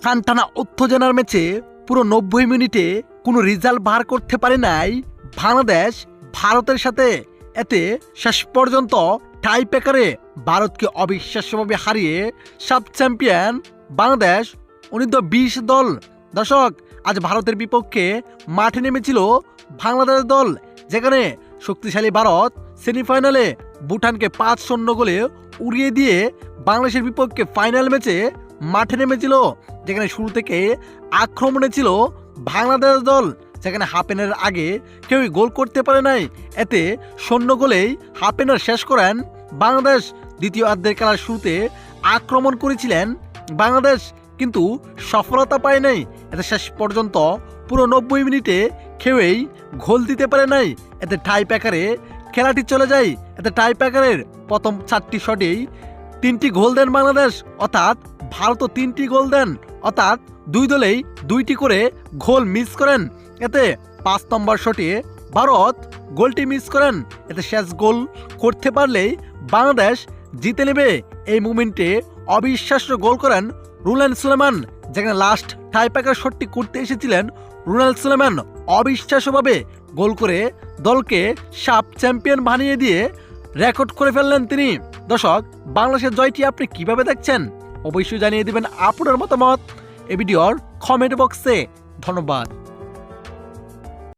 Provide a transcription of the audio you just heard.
টানটানা উত্তেজনার ম্যাচে পুরো 90 মিনিটে কোনো রেজাল্ট বার করতে পারে নাই বাংলাদেশ ভারতের সাথে। এতে শেষ পর্যন্ত টাই ব্রেকারে ভারতকে অবিশ্বাস্যভাবে হারিয়ে সাব চ্যাম্পিয়ন বাংলাদেশ। 19-20 দল। দর্শক, আজ ভারতের বিপক্ষে মাঠে নেমেছিল বাংলাদেশ দল, যেখানে শক্তিশালী ভারত সেমিফাইনালে ভুটানকে 5-0 গোলে উড়িয়ে দিয়ে বাংলাদেশের বিপক্ষে ফাইনাল ম্যাচে মাঠে নেমেছিল, যেখানে শুরু থেকে আক্রমণে ছিল বাংলাদেশ দল, যেখানে হাফ এনের আগে কেউই গোল করতে পারে নাই। এতে 0 গোলেই হাফ এনার শেষ করেন বাংলাদেশ। দ্বিতীয় অর্ধের খেলার শুরুতে আক্রমণ করেছিলেন বাংলাদেশ, কিন্তু সফলতা পায় নাই। এতে শেষ পর্যন্ত পুরো 90 মিনিটে কেউই গোল দিতে পারে নাই। এতে টাই ব্রেকারে খেলাটি চলে যায়। এতে টাই ব্রেকারের প্রথম 4টি শটেই 3টি গোল দেন বাংলাদেশ, অর্থাৎ ভারতও 3টি গোল দেন, অর্থাৎ দুই দলেই 2টি করে গোল মিস করেন। এতে 5 নম্বর শটে ভারত গোলটি মিস করেন। এতে শেষ গোল করতে পারলেই বাংলাদেশ জিতে নেবে। এই মুভমেন্টে অবিশ্বাস্য গোল করেন রুনেল সুলেমান, যেখানে লাস্ট টাই ব্রেকার শটটি করতে এসেছিলেন রুনেল সুলেমান। অবিশ্বাস্যভাবে গোল করে দলকে সাব চ্যাম্পিয়ন বানিয়ে দিয়ে রেকর্ড করে ফেললেন তিনি। দর্শক, বাংলাদেশের জয়টি আপনি কিভাবে দেখছেন অবশ্যই জানিয়ে দিবেন আপনার মতামত এই ভিডিওর কমেন্ট বক্সে। ধন্যবাদ।